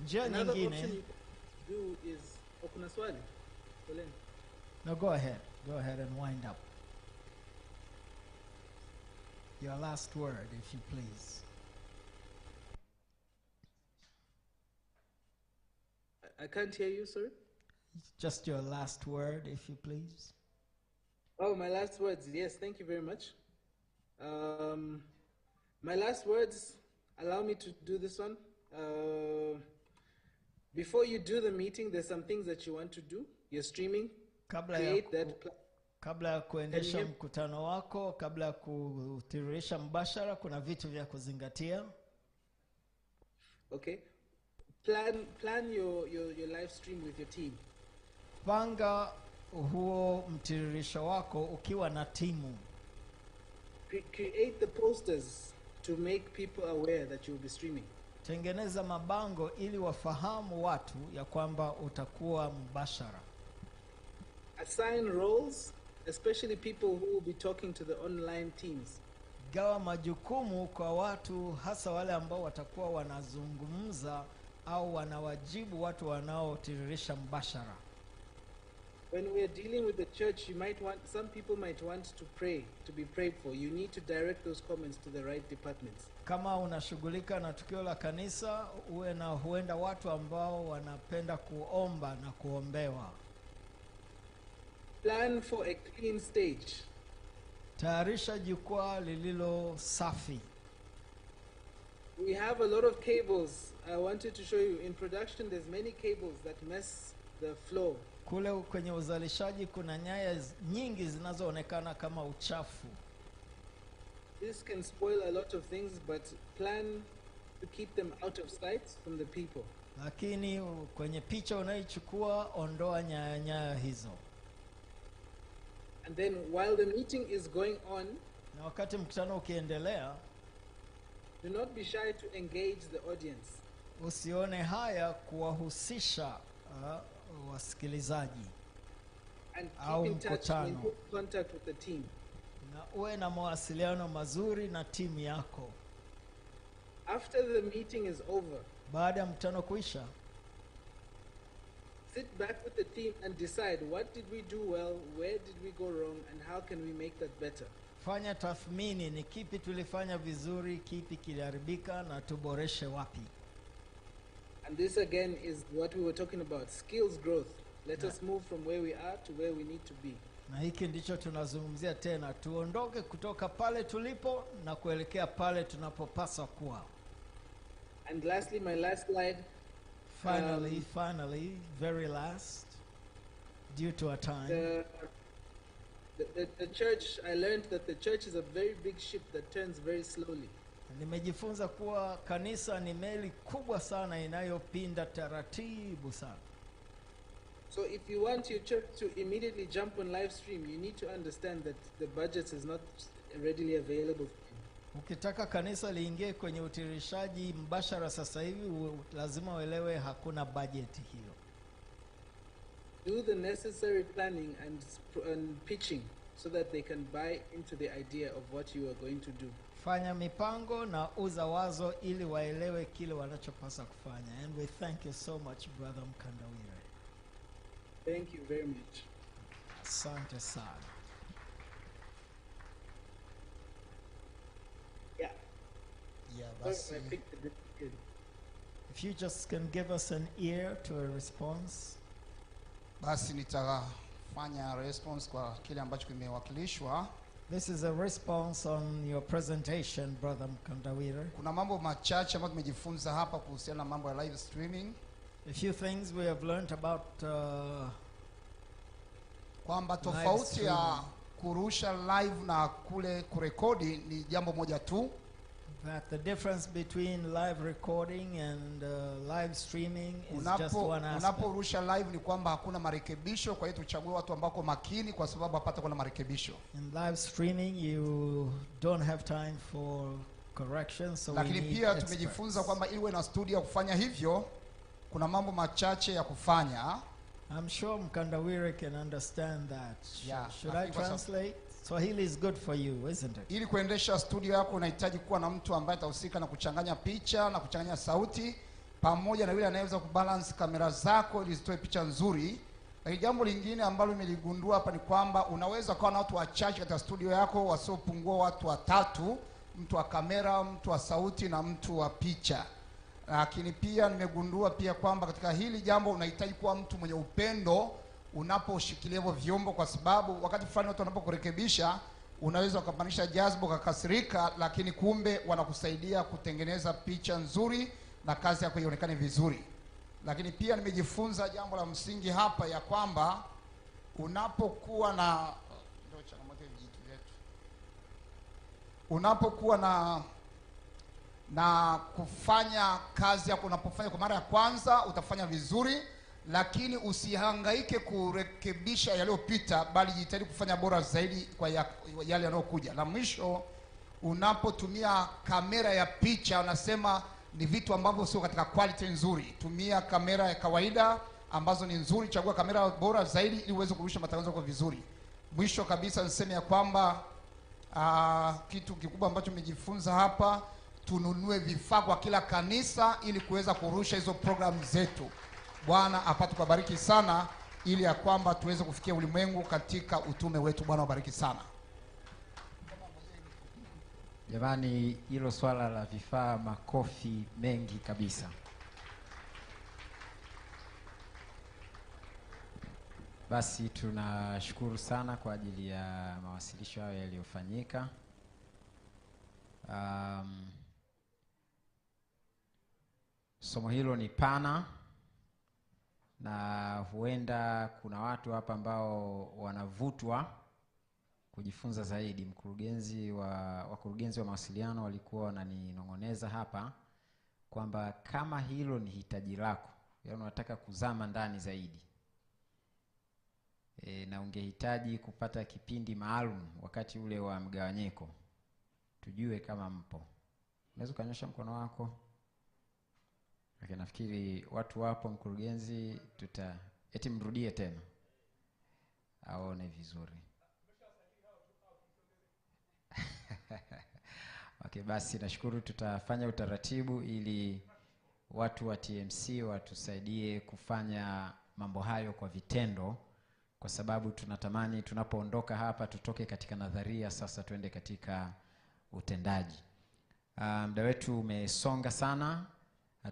Njia Another option nyingine. you can do is kuna swali. Poleni. No, go ahead. Go ahead and wind up. Your last word, if you please. I can't hear you, sorry. Just your last word, if you please. Oh, my last words. Yes, thank you very much. My last words, allow me to do this one. Before you do the meeting, there's some things that you want to do. You're streaming. Create that plan. Kabla ya kuendesha mkutano wako, kabla ya kutiririsha mbashara, kuna vitu vya kuzingatia. Okay. Plan your live stream with your team. Panga huo mtiririsho wako ukiwa na timu. Create the posters to make people aware that you will be streaming. Tengeneza mabango ili wafahamu watu ya kwamba utakuwa mbashara. Assign roles, especially people who will be talking to the online teams. Gawa majukumu kwa watu, hasa wale ambao watakuwa wanazungumza au wanawajibu watu wanaotiririsha mbashara. When we are dealing with the church, some people might want to pray, to be prayed for. You need to direct those comments to the right departments. Kama unashughulika na tukio la kanisa, huenda watu ambao wanapenda kuomba na kuombewa. Plan for a clean stage. Tayarisha jukwaa lililo safi. We have a lot of cables. I wanted to show you in production there's many cables that mess the flow. Kule kwenye uzalishaji kuna nyaya nyingi zinazoonekana kama uchafu. This can spoil a lot of things, but plan to keep them out of sight from the people. Lakini kwenye picha unayochukua, ondoa nyaya hizo. And then while the meeting is going on, na wakati mkutano ukiendelea, do not be shy to engage the audience. Usione haya kuwahusisha wasikilizaji. And keep in touch and contact with the team. Na uwe na mawasiliano mazuri na timu yako. After the meeting is over, baada ya mkutano kuisha, sit back with the team and decide what did we do well, where did we go wrong, and how can we make that better. Fanya tathmini, ni kipi tulifanya vizuri, kipi kiliharibika, na tuboreshe wapi. And this again is what we were talking about, skills growth. Let us move from where we are to where we need to be. Na hiki ndicho tunazungumzia tena, tuondoke kutoka pale tulipo na kuelekea pale tunapopaswa kuwa. And lastly, my last slide. Finally, very last, due to our time. The church, I learned that the church is a very big ship that turns very slowly. Nimejifunza kuwa kanisa ni meli kubwa sana inayopinda taratibu sana. So if you want your church to immediately jump on live stream, you need to understand that the budget is not readily available for you. Ukitaka kanisa liingie kwenye utirishaji mbashara sasa hivi, lazima uelewe hakuna budget hiyo. Do the necessary planning and pitching so that they can buy into the idea of what you are going to do. Fanya mipango na uza wazo ili waelewe kile wanachopaswa kufanya. And we thank you so much, Brother Mkandawire. Thank you very much. Asante sana. Yeah, that's I picked it good. If you just can give us an ear to a response. Basi nitafanya response kwa kile ambacho kimewakilishwa. This is a response on your presentation, Brother Mkandawire. Kuna mambo machache ambayo tumejifunza hapa kuhusiana na mambo ya live streaming. A few things we have learned about kwamba tofauti ya kurusha live na kule kurekodi ni jambo moja tu. That the difference between live recording and live streaming is just one aspect. Unaporusha live ni kwamba hakuna marekebisho, kwa hiyo tuchague watu ambao makini kwa sababu hapata kuna marekebisho. In live streaming you don't have time for correction, so lakini pia tumejifunza kwamba iwe na studio kufanya hivyo, kuna mambo machache ya kufanya. I'm sure Mkandawire can understand that. Yeah, should I translate? Swahili is good for you, isn't it? Ili kuendesha studio yako unahitaji kuwa na mtu ambaye atahusika na kuchanganya picha na kuchanganya sauti pamoja na yule anayeweza kubalance kamera zako ili zitoe picha nzuri. Lakini jambo lingine ambalo nimeligundua hapa ni kwamba unaweza kuwa na watu wachache katika studio yako wasiopungua watu 3, mtu wa kamera, mtu wa sauti na mtu wa picha. Lakini pia nimegundua pia kwamba katika hili jambo unahitaji kuwa mtu mwenye upendo unaposhikilia hivyo vyombo, kwa sababu wakati fulani watu wanapokurekebisha unaweza ukapanisha jazbo kakasirika, lakini kumbe wanakusaidia kutengeneza picha nzuri na kazi yako ionekane vizuri. Lakini pia nimejifunza jambo la msingi hapa ya kwamba unapokuwa na kufanya kazi yako, unapofanya kwa mara ya kwanza utafanya vizuri, lakini usihangaike kurekebisha yaliyopita, bali jitahidi kufanya bora zaidi kwa yale yanayokuja. La mwisho, unapotumia kamera ya picha, unasema ni vitu ambavyo sio katika quality nzuri. Tumia kamera ya kawaida ambazo ni nzuri, chagua kamera bora zaidi ili uweze kurusha matangazo kwa vizuri. Mwisho kabisa niseme ya kwamba kitu kikubwa ambacho nimejifunza hapa, tununue vifaa kwa kila kanisa ili kuweza kurusha hizo programu zetu. Bwana apate kubariki sana, ili ya kwamba tuweze kufikia ulimwengu katika utume wetu. Bwana wabariki sana. Jamani, hilo swala la vifaa, makofi mengi kabisa. Basi tunashukuru sana kwa ajili ya mawasilisho hayo yaliyofanyika. Somo hilo ni pana na huenda kuna watu hapa ambao wanavutwa kujifunza zaidi. Wakurugenzi wa mawasiliano walikuwa wananinong'oneza hapa kwamba kama hilo ni hitaji lako, yaani unataka kuzama ndani zaidi, na ungehitaji kupata kipindi maalum wakati ule wa mgawanyiko, tujue kama mpo. Unaweza kunyosha mkono wako. Okay, nafikiri watu wapo. Mkurugenzi, eti mrudie tena aone vizuri. Okay, basi nashukuru. Tutafanya utaratibu ili watu wa TMC watusaidie kufanya mambo hayo kwa vitendo, kwa sababu tunatamani tunapoondoka hapa tutoke katika nadharia sasa tuende katika utendaji. Muda wetu umesonga sana.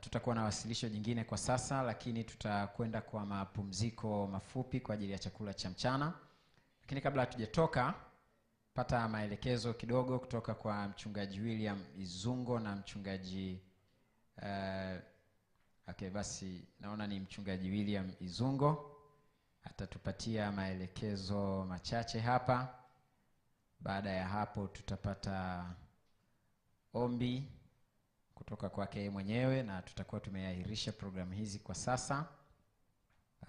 Tutakuwa na wasilisho jingine kwa sasa, lakini tutakwenda kwa mapumziko mafupi kwa ajili ya chakula cha mchana. Lakini kabla hatujatoka, pata maelekezo kidogo kutoka kwa mchungaji William Izungo na mchungaji okay, basi naona ni mchungaji William Izungo atatupatia maelekezo machache hapa. Baada ya hapo tutapata ombi kutoka kwake mwenyewe, na tutakuwa tumeahirisha programu hizi kwa sasa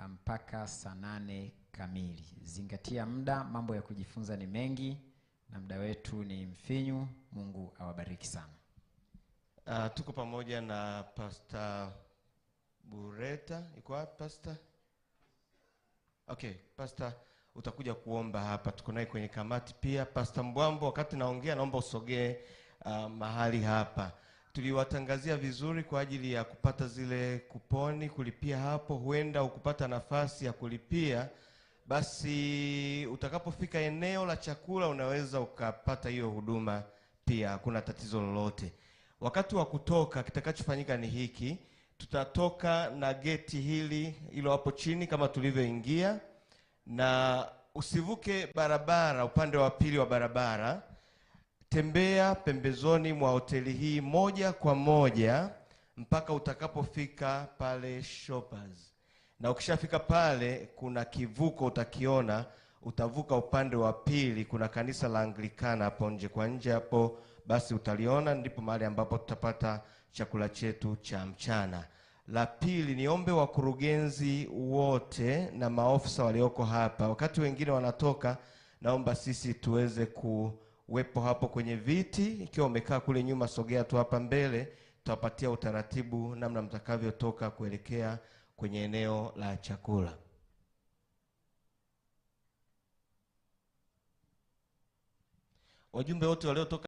mpaka saa 8 kamili. Zingatia muda, mambo ya kujifunza ni mengi na muda wetu ni mfinyu. Mungu awabariki sana. Tuko pamoja na Pastor Bureta. Iko wapi Pastor? Okay, Pastor utakuja kuomba hapa. Tuko naye kwenye kamati pia. Pastor Mbwambo, wakati naongea naomba usogee mahali hapa. Tuliwatangazia vizuri kwa ajili ya kupata zile kuponi kulipia hapo. Huenda ukupata nafasi ya kulipia, basi utakapofika eneo la chakula unaweza ukapata hiyo huduma pia, hakuna tatizo lolote. Wakati wa kutoka, kitakachofanyika ni hiki: tutatoka na geti hilo hapo chini kama tulivyoingia, na usivuke barabara upande wa pili wa barabara. Tembea pembezoni mwa hoteli hii moja kwa moja mpaka utakapofika pale Shoppers. Na ukishafika pale kuna kivuko utakiona, utavuka upande wa pili, kuna kanisa la Anglikana hapo nje kwa nje hapo, basi utaliona, ndipo mahali ambapo tutapata chakula chetu cha mchana. La pili, niombe wakurugenzi wote na maofisa walioko hapa, wakati wengine wanatoka, naomba sisi tuweze kuwepo hapo kwenye viti. Ikiwa umekaa kule nyuma, sogea tu hapa mbele, tutapatia utaratibu namna mtakavyotoka kuelekea kwenye eneo la chakula. Wajumbe wote waliotoka